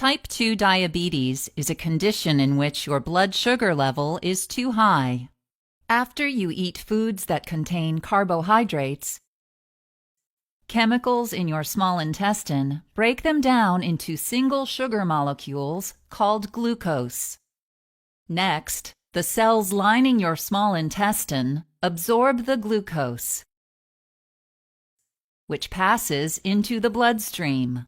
Type 2 diabetes is a condition in which your blood sugar level is too high. After you eat foods that contain carbohydrates, chemicals in your small intestine break them down into single sugar molecules called glucose. Next, the cells lining your small intestine absorb the glucose, which passes into the bloodstream.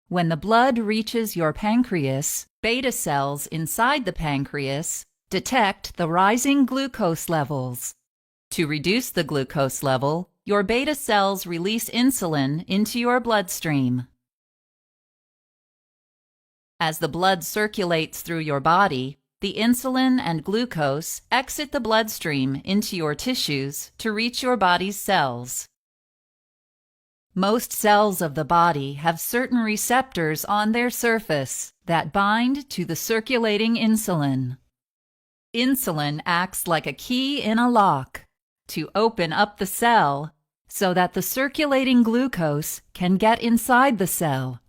When the blood reaches your pancreas, beta cells inside the pancreas detect the rising glucose levels. To reduce the glucose level, your beta cells release insulin into your bloodstream. As the blood circulates through your body, the insulin and glucose exit the bloodstream into your tissues to reach your body's cells. Most cells of the body have certain receptors on their surface that bind to the circulating insulin. Insulin acts like a key in a lock to open up the cell so that the circulating glucose can get inside the cell.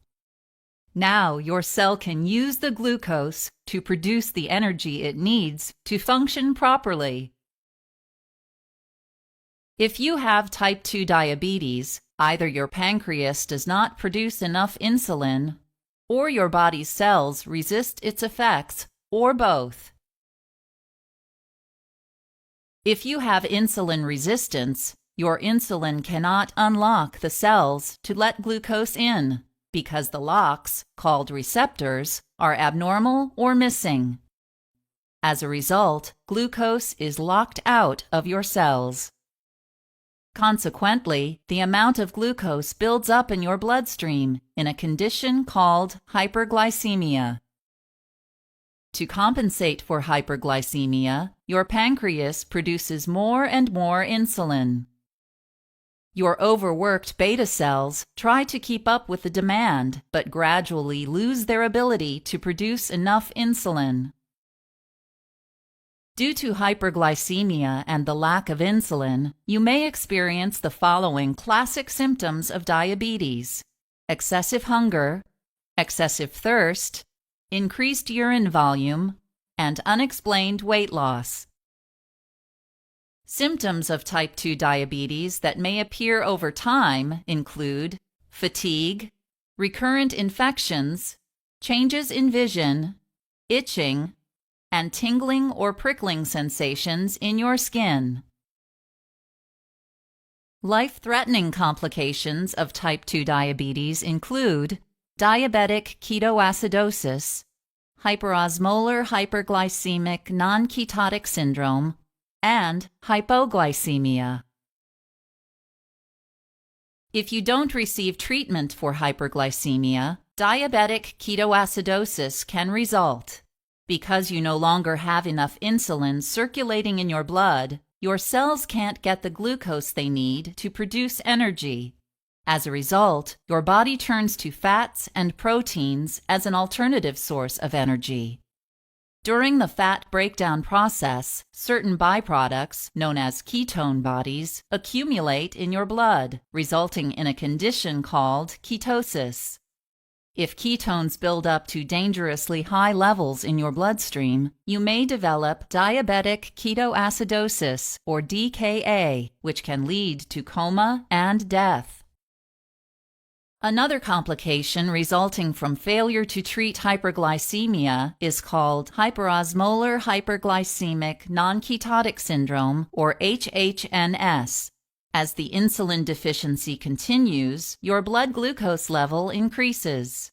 Now your cell can use the glucose to produce the energy it needs to function properly. If you have type 2 diabetes, either your pancreas does not produce enough insulin, or your body's cells resist its effects, or both. If you have insulin resistance, your insulin cannot unlock the cells to let glucose in, because the locks, called receptors, are abnormal or missing. As a result, glucose is locked out of your cells. Consequently, the amount of glucose builds up in your bloodstream in a condition called hyperglycemia. To compensate for hyperglycemia, your pancreas produces more and more insulin. Your overworked beta cells try to keep up with the demand, but gradually lose their ability to produce enough insulin. Due to hyperglycemia and the lack of insulin, you may experience the following classic symptoms of diabetes: excessive hunger, excessive thirst, increased urine volume, and unexplained weight loss. Symptoms of type 2 diabetes that may appear over time include fatigue, recurrent infections, changes in vision, itching, and tingling or prickling sensations in your skin. Life-threatening complications of type 2 diabetes include diabetic ketoacidosis, hyperosmolar hyperglycemic non-ketotic syndrome, and hypoglycemia. If you don't receive treatment for hyperglycemia, diabetic ketoacidosis can result. Because you no longer have enough insulin circulating in your blood, your cells can't get the glucose they need to produce energy. As a result, your body turns to fats and proteins as an alternative source of energy. During the fat breakdown process, certain byproducts, known as ketone bodies, accumulate in your blood, resulting in a condition called ketosis. If ketones build up to dangerously high levels in your bloodstream, you may develop diabetic ketoacidosis, or DKA, which can lead to coma and death. Another complication resulting from failure to treat hyperglycemia is called hyperosmolar hyperglycemic non-ketotic syndrome, or HHNS. As the insulin deficiency continues, your blood glucose level increases.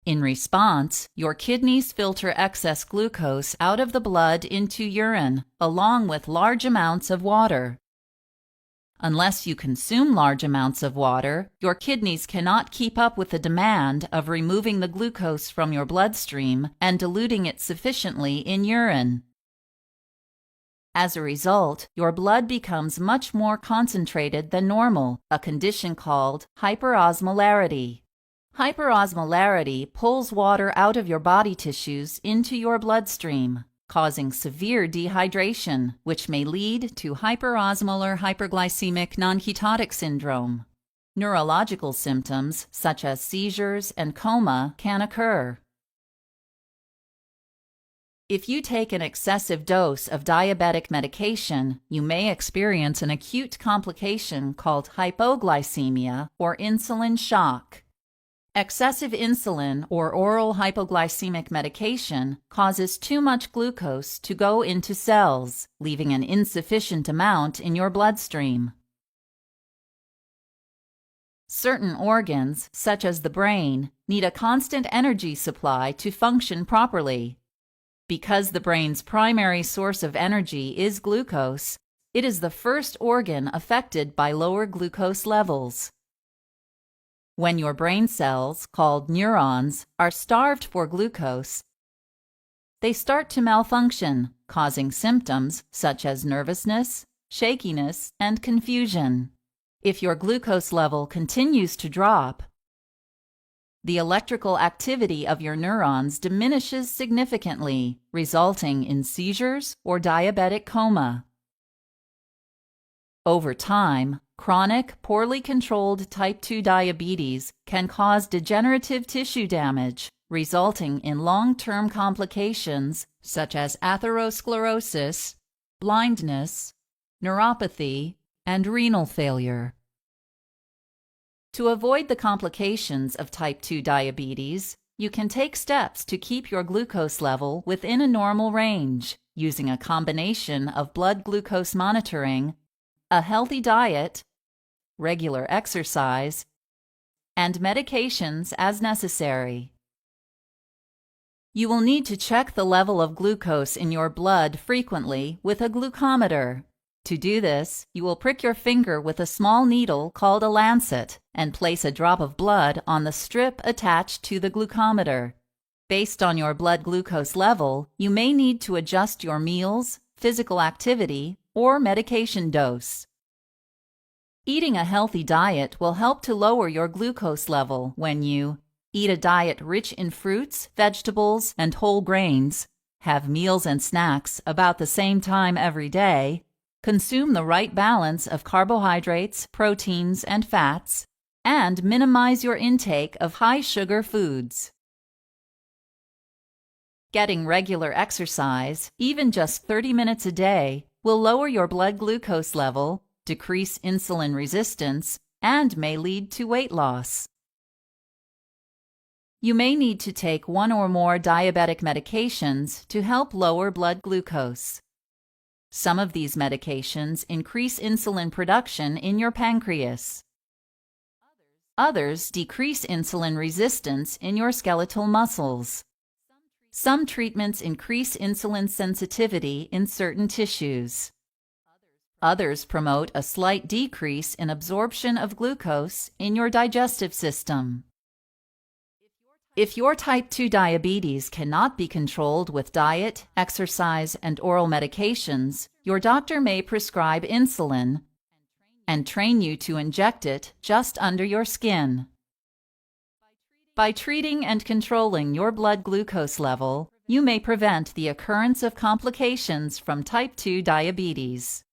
In response, your kidneys filter excess glucose out of the blood into urine, along with large amounts of water. Unless you consume large amounts of water, your kidneys cannot keep up with the demand of removing the glucose from your bloodstream and diluting it sufficiently in urine. As a result, your blood becomes much more concentrated than normal, a condition called hyperosmolarity. Hyperosmolarity pulls water out of your body tissues into your bloodstream, causing severe dehydration, which may lead to hyperosmolar hyperglycemic non-ketotic syndrome. Neurological symptoms such as seizures and coma can occur. If you take an excessive dose of diabetic medication, you may experience an acute complication called hypoglycemia or insulin shock. Excessive insulin or oral hypoglycemic medication causes too much glucose to go into cells, leaving an insufficient amount in your bloodstream. Certain organs, such as the brain, need a constant energy supply to function properly. Because the brain's primary source of energy is glucose, it is the first organ affected by lower glucose levels. When your brain cells, called neurons, are starved for glucose, they start to malfunction, causing symptoms such as nervousness, shakiness, and confusion. If your glucose level continues to drop, the electrical activity of your neurons diminishes significantly, resulting in seizures or diabetic coma. Over time, chronic, poorly controlled type 2 diabetes can cause degenerative tissue damage, resulting in long-term complications such as atherosclerosis, blindness, neuropathy, and renal failure. To avoid the complications of type 2 diabetes, you can take steps to keep your glucose level within a normal range, using a combination of blood glucose monitoring, a healthy diet, regular exercise, and medications as necessary. You will need to check the level of glucose in your blood frequently with a glucometer. To do this, you will prick your finger with a small needle called a lancet and place a drop of blood on the strip attached to the glucometer. Based on your blood glucose level, you may need to adjust your meals, physical activity, or medication dose. Eating a healthy diet will help to lower your glucose level when you eat a diet rich in fruits, vegetables, and whole grains, have meals and snacks about the same time every day, consume the right balance of carbohydrates, proteins, and fats, and minimize your intake of high-sugar foods. Getting regular exercise, even just 30 minutes a day, will lower your blood glucose level, decrease insulin resistance, and may lead to weight loss. You may need to take one or more diabetic medications to help lower blood glucose. Some of these medications increase insulin production in your pancreas. Others decrease insulin resistance in your skeletal muscles. Some treatments increase insulin sensitivity in certain tissues. Others promote a slight decrease in absorption of glucose in your digestive system. If your type 2 diabetes cannot be controlled with diet, exercise, and oral medications, your doctor may prescribe insulin and train you to inject it just under your skin. By treating and controlling your blood glucose level, you may prevent the occurrence of complications from type 2 diabetes.